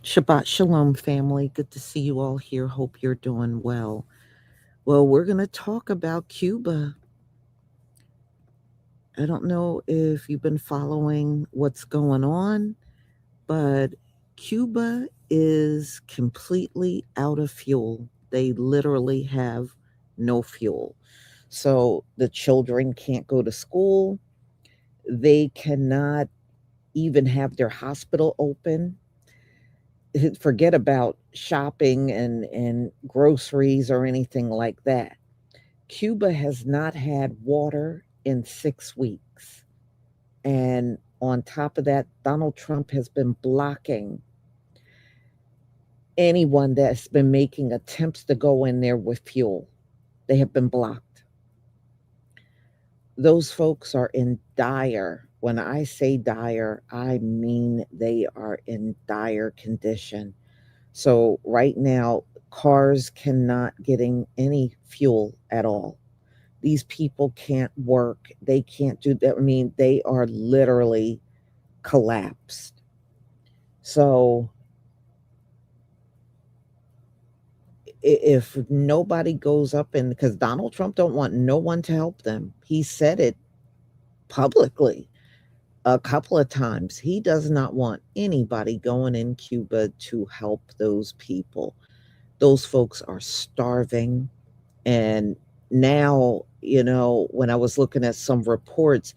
Shabbat Shalom, family. Good to see you all here. Hope you're doing well. Well, we're going to talk about Cuba. I don't know if you've been following what's going on, but Cuba is completely out of fuel. They literally have no fuel. So the children can't go to school. They cannot even have their hospital open. Forget about shopping and groceries or anything like that. Cuba has not had water in 6 weeks. And on top of that, Donald Trump has been blocking anyone that's been making attempts to go in there with fuel. They have been blocked. Those folks are in dire. When I say dire, I mean they are in dire condition. So right now, cars cannot getting any fuel at all. These people can't work. They can't do that. I mean, they are literally collapsed. So if nobody goes up, and because Donald Trump don't want no one to help them, he said it publicly a couple of times. He does not want anybody going in Cuba to help those people. Those folks are starving. And now, when I was looking at some reports,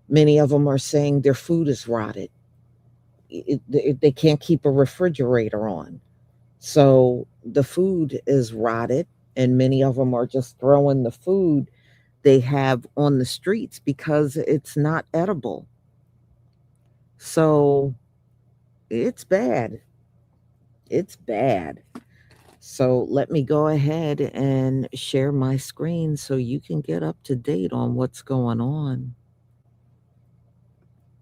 many of them are saying their food is rotted. They can't keep a refrigerator on. So the food is rotted, and many of them are just throwing the food they have on the streets because it's not edible. So it's bad. It's bad. So let me go ahead and share my screen so you can get up to date on what's going on.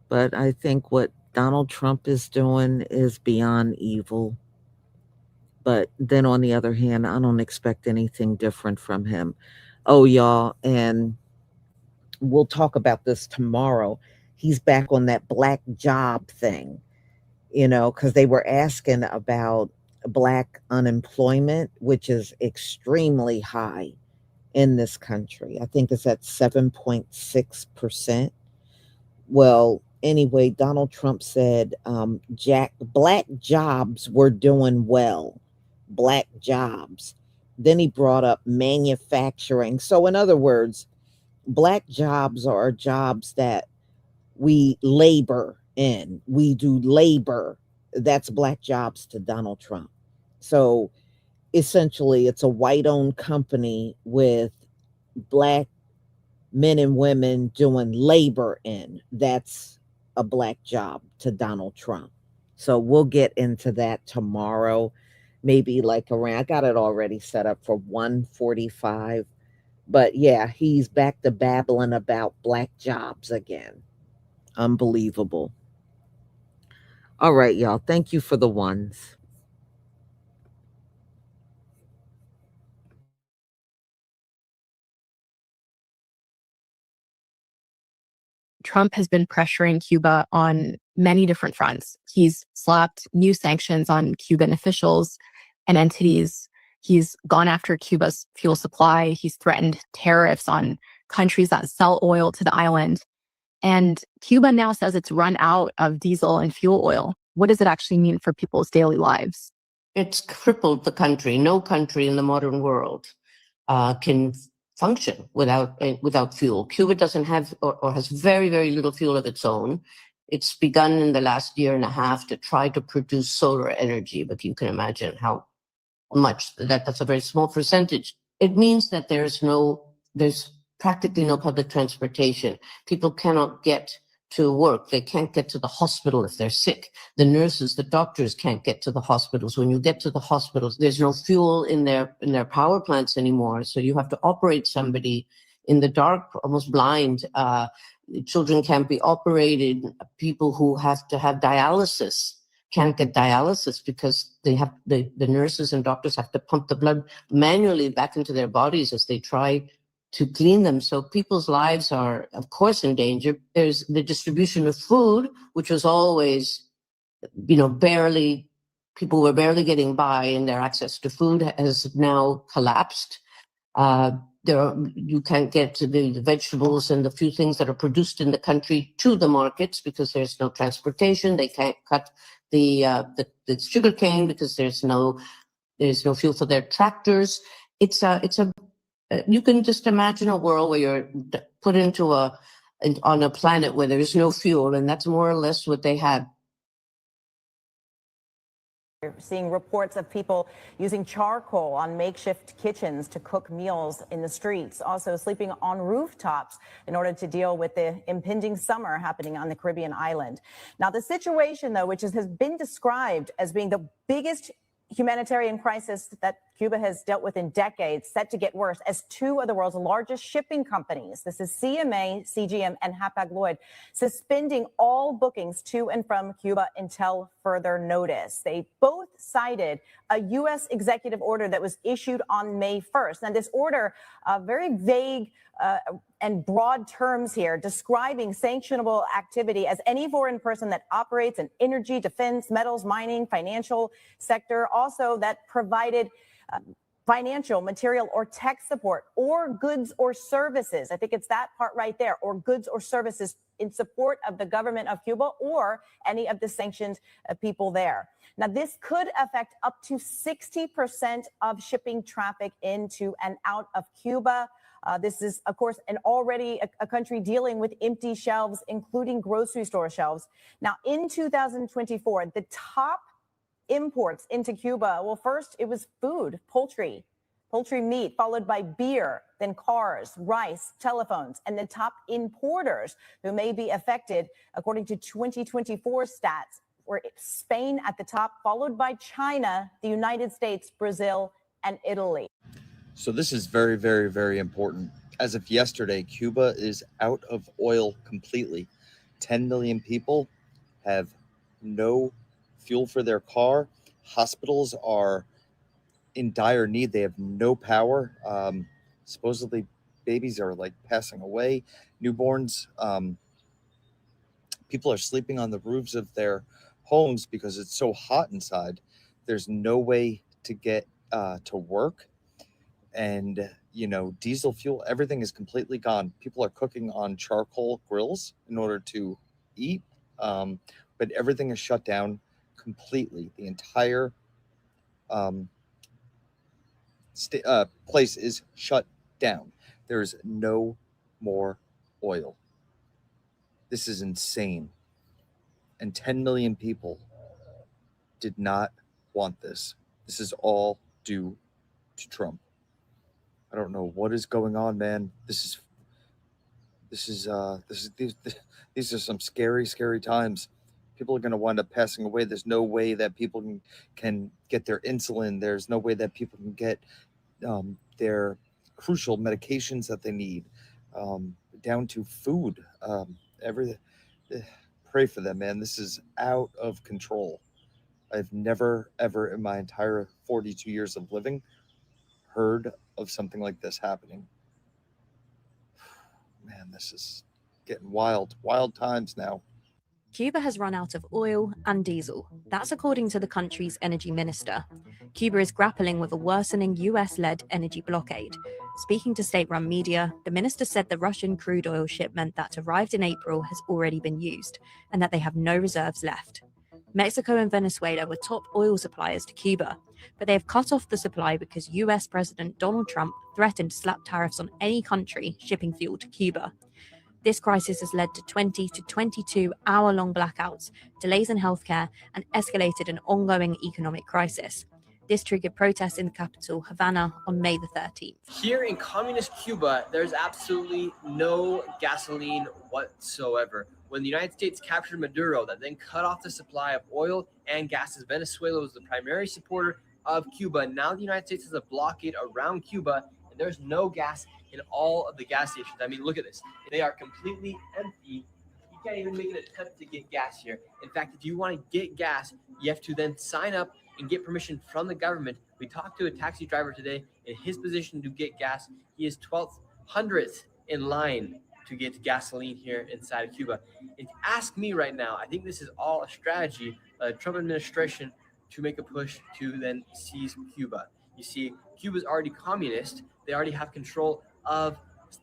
But I think what Donald Trump is doing is beyond evil. But then on the other hand, I don't expect anything different from him. Oh, y'all, and we'll talk about this tomorrow. He's back on that black job thing, because they were asking about black unemployment, which is extremely high in this country. I think it's at 7.6%. Well, anyway, Donald Trump said black jobs were doing well. Black jobs. Then he brought up manufacturing. So, in other words, black jobs are jobs that we labor in. We do labor. That's black jobs to Donald Trump. So, essentially, it's a white owned company with black men and women doing labor in. That's a black job to Donald Trump. So we'll get into that tomorrow. Maybe like around, I got it already set up for 1:45. But yeah, he's back to babbling about black jobs again. Unbelievable. All right, y'all. Thank you for the ones. Trump has been pressuring Cuba on many different fronts. He's slapped new sanctions on Cuban officials and entities. He's gone after Cuba's fuel supply. He's threatened tariffs on countries that sell oil to the island. And Cuba now says it's run out of diesel and fuel oil. What does it actually mean for people's daily lives? It's crippled the country. No country in the modern world can function without fuel. Cuba doesn't have or has very, very little fuel of its own. It's begun in the last year and a half to try to produce solar energy, but you can imagine how much that's a very small percentage. It means that there's practically no public transportation. People cannot get to work. They can't get to the hospital if they're sick. The nurses, the doctors can't get to the hospitals. When you get to the hospitals, there's no fuel in their power plants anymore. So you have to operate somebody in the dark, almost blind. Children can't be operated. People who have to have dialysis can't get dialysis because the nurses and doctors have to pump the blood manually back into their bodies as they try to clean them. So people's lives are, of course, in danger. There's the distribution of food, which was always, barely people were barely getting by, and their access to food has now collapsed. You can't get the vegetables and the few things that are produced in the country to the markets because there's no transportation. They can't cut the sugar cane because there's no fuel for their tractors. You can just imagine a world where you're put on a planet where there's no fuel, and that's more or less what they had. We're seeing reports of people using charcoal on makeshift kitchens to cook meals in the streets, also sleeping on rooftops in order to deal with the impending summer happening on the Caribbean island. Now, the situation, though, which has been described as being the biggest humanitarian crisis that Cuba has dealt with in decades, set to get worse as two of the world's largest shipping companies, this is CMA, CGM, and Hapag-Lloyd, suspending all bookings to and from Cuba until further notice. They both cited a U.S. executive order that was issued on May 1st. Now, this order, very vague and broad terms here, describing sanctionable activity as any foreign person that operates in energy, defense, metals, mining, financial sector, also that provided financial, material, or tech support, or goods or services. I think it's that part right there, or goods or services in support of the government of Cuba or any of the sanctioned people there. Now, this could affect up to 60% of shipping traffic into and out of Cuba. This is, of course, already a country dealing with empty shelves, including grocery store shelves. Now, in 2024, the top imports into Cuba, well, first it was food, poultry meat, followed by beer, then cars, rice, telephones, and the top importers who may be affected, according to 2024 stats, were Spain at the top, followed by China, the United States, Brazil, and Italy. So this is very, very, very important. As of yesterday, Cuba is out of oil completely. 10 million people have no fuel for their car. Hospitals are in dire need. They have no power. Supposedly babies are like passing away, newborns. People are sleeping on the roofs of their homes because it's so hot inside. There's no way to get to work. And, diesel fuel, everything is completely gone. People are cooking on charcoal grills in order to eat. But everything is shut down completely. The entire place is shut down. There is no more oil. This is insane. And 10 million people did not want this. This is all due to Trump. I don't know what is going on, man. These are some scary, scary times. People are going to wind up passing away. There's no way that people can get their insulin. There's no way that people can get their crucial medications that they need, down to food. Everything. Pray for them, man. This is out of control. I've never, ever in my entire 42 years of living heard of something like this happening. Man, this is getting wild times now. Cuba has run out of oil and diesel. That's according to the country's energy minister. Cuba is grappling with a worsening US-led energy blockade. Speaking to state-run media, the minister said the Russian crude oil shipment that arrived in April has already been used and that they have no reserves left. Mexico and Venezuela were top oil suppliers to Cuba, but they have cut off the supply because US President Donald Trump threatened to slap tariffs on any country shipping fuel to Cuba. This crisis has led to 20 to 22-hour-long blackouts, delays in healthcare, and escalated an ongoing economic crisis. This triggered protests in the capital, Havana, on May the 13th. Here in communist Cuba, there's absolutely no gasoline whatsoever. When the United States captured Maduro, that then cut off the supply of oil and gases, Venezuela was the primary supporter of Cuba. Now the United States has a blockade around Cuba, and there's no gas in all of the gas stations. I mean, look at this. They are completely empty. You can't even make an attempt to get gas here. In fact, if you want to get gas, you have to then sign up and get permission from the government. We talked to a taxi driver today. In his position to get gas, he is 1,200th in line to get gasoline here inside of Cuba. And ask me right now, I think this is all a strategy. The Trump administration to make a push to then seize Cuba. You see, Cuba's already communist. They already have control of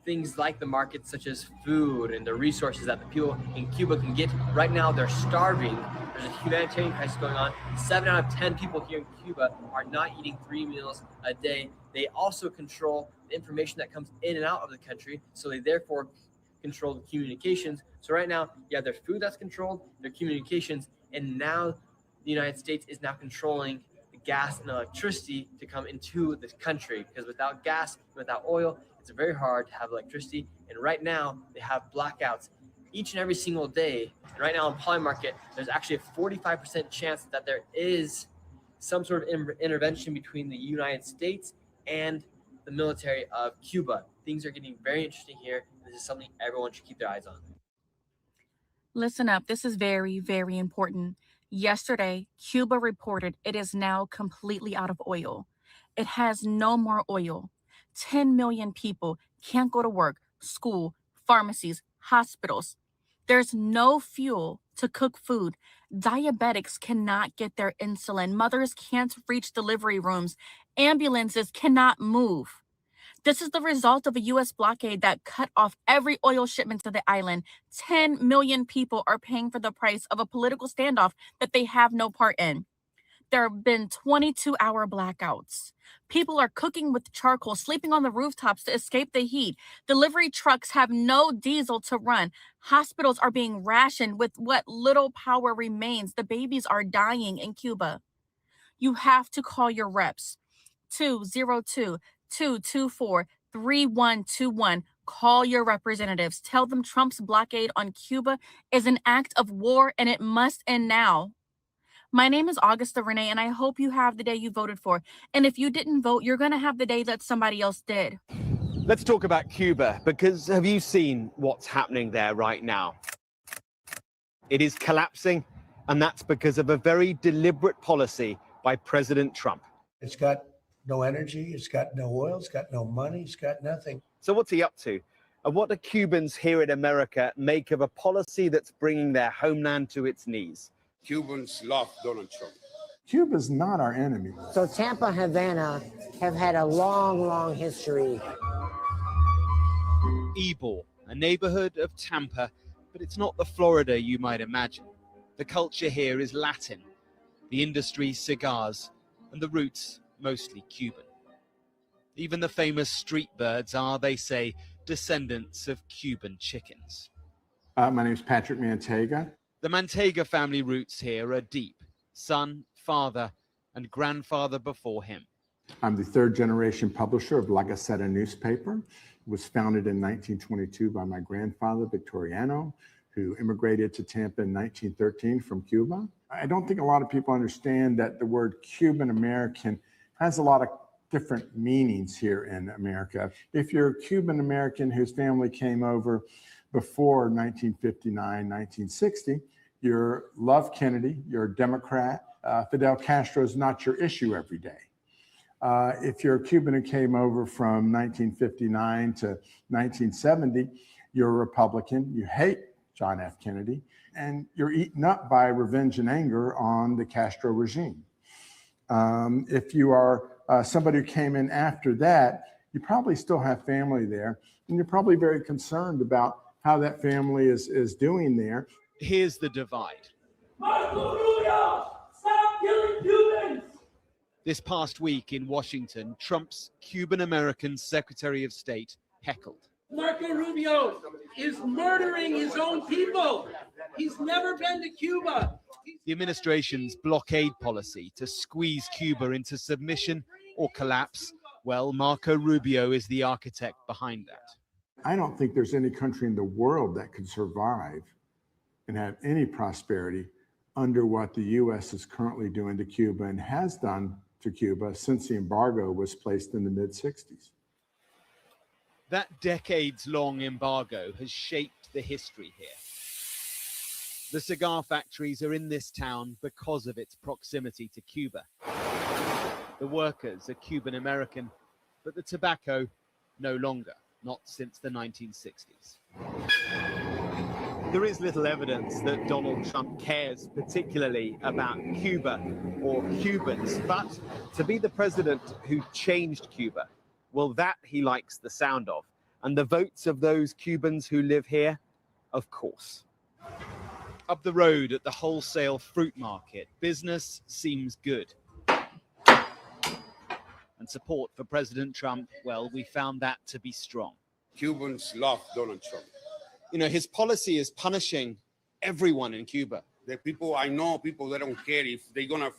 things like the markets, such as food and the resources that the people in Cuba can get. Right now, they're starving. There's a humanitarian crisis going on. 7 out of 10 people here in Cuba are not eating 3 meals a day. They also control the information that comes in and out of the country, so they therefore control the communications. So right now, you have their food that's controlled, their communications, and now the United States is now controlling the gas and electricity to come into this country, because without gas, without oil, it's very hard to have electricity. And right now, they have blackouts each and every single day. And right now on Polymarket, there's actually a 45% chance that there is some sort of intervention between the United States and the military of Cuba. Things are getting very interesting here. This is something everyone should keep their eyes on. Listen up. This is very, very important. Yesterday, Cuba reported it is now completely out of oil. It has no more oil. 10 million people can't go to work, school, pharmacies, hospitals. There's no fuel to cook food. Diabetics cannot get their insulin. Mothers can't reach delivery rooms. Ambulances cannot move. This is the result of a U.S. blockade that cut off every oil shipment to the island. 10 million people are paying for the price of a political standoff that they have no part in. There have been 22-hour blackouts. People are cooking with charcoal, sleeping on the rooftops to escape the heat. Delivery trucks have no diesel to run. Hospitals are being rationed with what little power remains. The babies are dying in Cuba. You have to call your reps. 202-224-3121. Call your representatives. Tell them Trump's blockade on Cuba is an act of war and it must end now. My name is Augusta Renee, and I hope you have the day you voted for. And if you didn't vote, you're going to have the day that somebody else did. Let's talk about Cuba, because have you seen what's happening there right now? It is collapsing, and that's because of a very deliberate policy by President Trump. It's got no energy, it's got no oil, it's got no money, it's got nothing. So what's he up to? And what do Cubans here in America make of a policy that's bringing their homeland to its knees? Cubans love Donald Trump. Cuba's not our enemy. So Tampa, Havana have had a long, long history. Ybor, a neighborhood of Tampa, but it's not the Florida you might imagine. The culture here is Latin, the industry cigars, and the roots mostly Cuban. Even the famous street birds are, they say, descendants of Cuban chickens. My name is Patrick Manteiga. The Manteiga family roots here are deep. Son, father, and grandfather before him. I'm the third generation publisher of La Gaceta newspaper. It was founded in 1922 by my grandfather, Victoriano, who immigrated to Tampa in 1913 from Cuba. I don't think a lot of people understand that the word Cuban-American has a lot of different meanings here in America. If you're a Cuban-American whose family came over before 1959, 1960, you love Kennedy, you're a Democrat. Fidel Castro is not your issue every day. If you're a Cuban who came over from 1959 to 1970, you're a Republican, you hate John F. Kennedy, and you're eaten up by revenge and anger on the Castro regime. If you are somebody who came in after that, you probably still have family there, and you're probably very concerned about how that family is doing there. Here's the divide. Marco Rubio, stop killing Cubans! This past week in Washington, Trump's Cuban-American Secretary of State heckled. Marco Rubio is murdering his own people. He's never been to Cuba. The administration's blockade policy to squeeze Cuba into submission or collapse, well, Marco Rubio is the architect behind that. I don't think there's any country in the world that could survive and have any prosperity under what the U.S. is currently doing to Cuba and has done to Cuba since the embargo was placed in the mid-60s. That decades-long embargo has shaped the history here. The cigar factories are in this town because of its proximity to Cuba. The workers are Cuban-American, but the tobacco no longer, not since the 1960s. There is little evidence that Donald Trump cares particularly about Cuba or Cubans, but to be the president who changed Cuba, well, that he likes the sound of. And the votes of those Cubans who live here, of course. Up the road at the wholesale fruit market, business seems good. And support for President Trump, well, we found that to be strong. Cubans love Donald Trump. You know, his policy is punishing everyone in Cuba. The people, I know people that don't care if they're gonna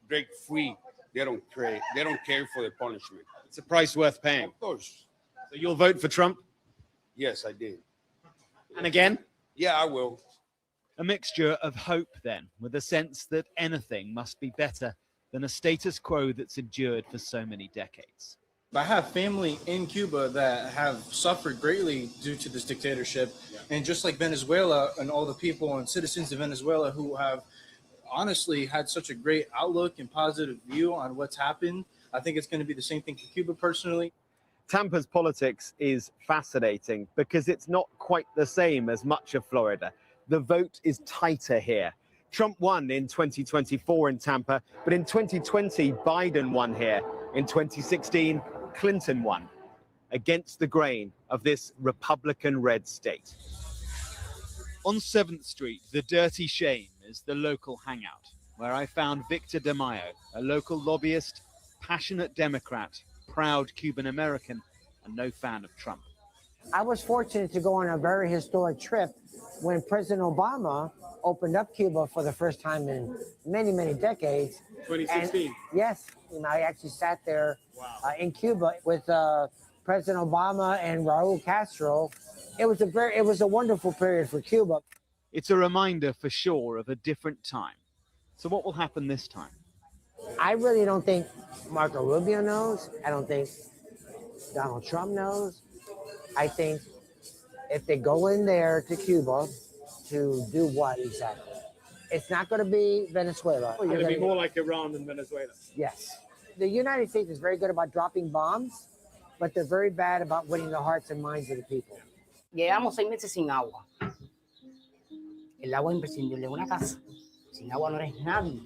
break free. They don't care. They don't care for the punishment. It's a price worth paying. Of course. So you'll vote for Trump? Yes, I did. And again? Yeah, I will. A mixture of hope then, with a sense that anything must be better than a status quo that's endured for so many decades. I have family in Cuba that have suffered greatly due to this dictatorship. Yeah. And just like Venezuela and all the people and citizens of Venezuela who have honestly had such a great outlook and positive view on what's happened, I think it's going to be the same thing for Cuba personally. Tampa's politics is fascinating because it's not quite the same as much of Florida. The vote is tighter here. Trump won in 2024 in Tampa, but in 2020, Biden won here. In 2016, Clinton won, against the grain of this Republican red state. On 7th Street, the Dirty Shame is the local hangout, where I found Victor De Mayo, a local lobbyist, passionate Democrat, proud Cuban-American, and no fan of Trump. I was fortunate to go on a very historic trip when President Obama opened up Cuba for the first time in many, many decades. 2016. And yes, I actually sat there in Cuba with President Obama and Raul Castro. It was a wonderful period for Cuba. It's a reminder for sure of a different time. So what will happen this time? I really don't think Marco Rubio knows. I don't think Donald Trump knows. I think if they go in there to Cuba to do what exactly? It's not going to be Venezuela. It's going to be more like Iran than Venezuela. Yes. The United States is very good about dropping bombs, but they're very bad about winning the hearts and minds of the people. Llevamos 6 meses sin agua. El agua es imprescindible en una casa. Sin agua no eres nadie.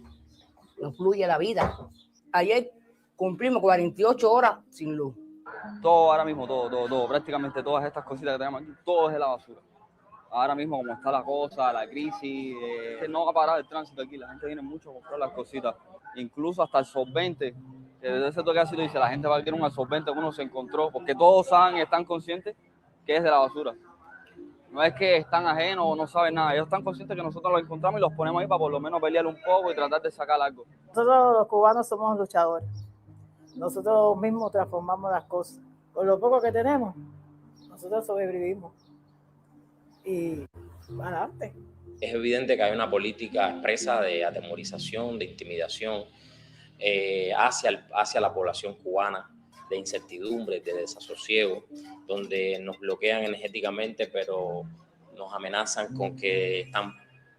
No fluye la vida. Ayer cumplimos 48 horas sin luz. Todo ahora mismo, todo, prácticamente todas estas cositas que tenemos aquí, todo es de la basura. Ahora mismo como está la cosa, la crisis, no va a parar el tránsito aquí, la gente viene mucho a comprar las cositas, incluso hasta el solvente, desde ese toque así lo dice, la gente va a querer un absorbente que uno se encontró, porque todos saben y están conscientes que es de la basura. No es que están ajenos o no saben nada, ellos están conscientes que nosotros los encontramos y los ponemos ahí para por lo menos pelear un poco y tratar de sacar algo. Nosotros los cubanos somos luchadores. Nosotros mismos transformamos las cosas. Con lo poco que tenemos, nosotros sobrevivimos. Y adelante. Es evidente que hay una política expresa de atemorización, de intimidación hacia la población cubana, de incertidumbre, de desasosiego, donde nos bloquean energéticamente, pero nos amenazan con que están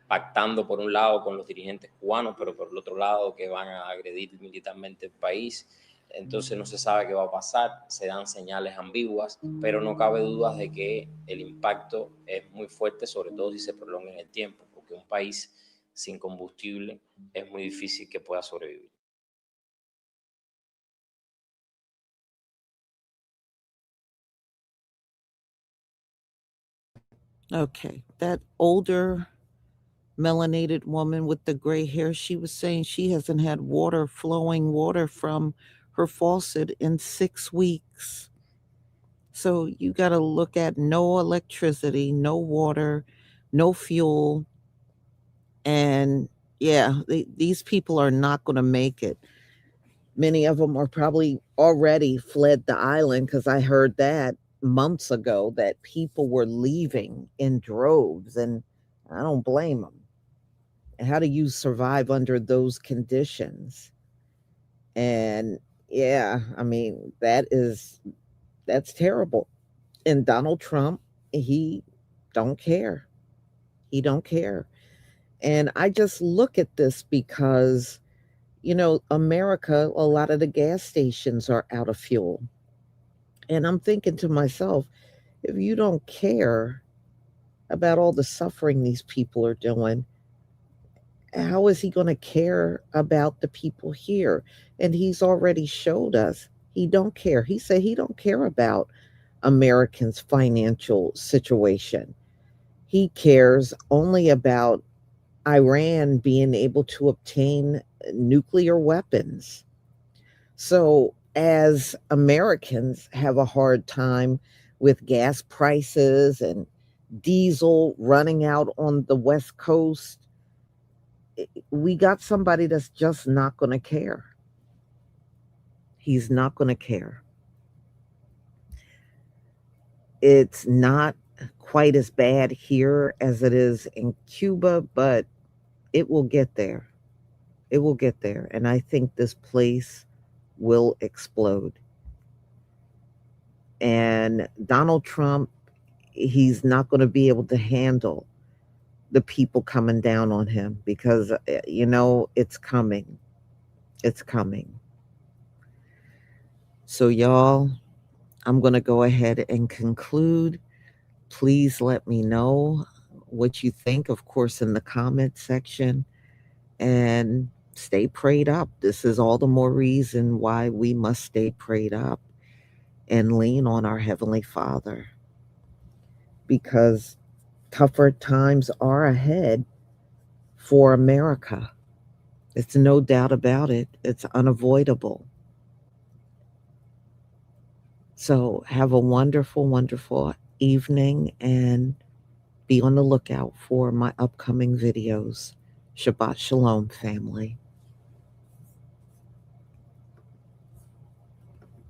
pactando por un lado con los dirigentes cubanos, pero por el otro lado que van a agredir militarmente el país. Entonces no se sabe qué va a pasar, se dan señales ambiguas, pero no cabe duda de que el impacto es muy fuerte, sobre todo si se prolonga en el tiempo, porque un país sin combustible es muy difícil que pueda sobrevivir. Okay, that older melanated woman with the gray hair, she was saying she hasn't had flowing water from her faucet in 6 weeks. So you got to look at no electricity, no water, no fuel. And yeah, these people are not going to make it. Many of them are probably already fled the island, because I heard that months ago that people were leaving in droves, and I don't blame them. And how do you survive under those conditions? And yeah, I mean, that's terrible. And Donald Trump, he don't care. He don't care. And I just look at this because, America, a lot of the gas stations are out of fuel. And I'm thinking to myself, if you don't care about all the suffering these people are doing, how is he going to care about the people here? And he's already showed us he don't care. He said he don't care about Americans' financial situation. He cares only about Iran being able to obtain nuclear weapons. So, as Americans have a hard time with gas prices and diesel running out on the West Coast, we got somebody that's just not going to care. He's not going to care. It's not quite as bad here as it is in Cuba, but it will get there. It will get there. And I think this place will explode. And Donald Trump, he's not going to be able to handle the people coming down on him because, it's coming. It's coming. So, y'all, I'm going to go ahead and conclude. Please let me know what you think, of course, in the comment section. And stay prayed up. This is all the more reason why we must stay prayed up and lean on our Heavenly Father, because tougher times are ahead for America. It's no doubt about it. It's unavoidable. So have a wonderful, wonderful evening and be on the lookout for my upcoming videos. Shabbat Shalom, family.